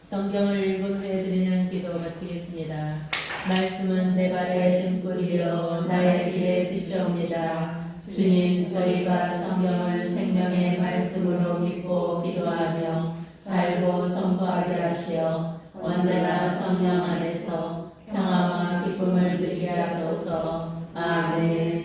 성경을 읽은 후에 드리는 기도 마치겠습니다. 말씀은 내 발의 등불이요 나의 길의 빛이옵니다. 주님, 저희가 성경을 생명의 말씀으로 믿고 기도하며 살고 선포하게 하시어 언제나 성령 안에서 평화와 기쁨을 누리게 하소서. 아멘.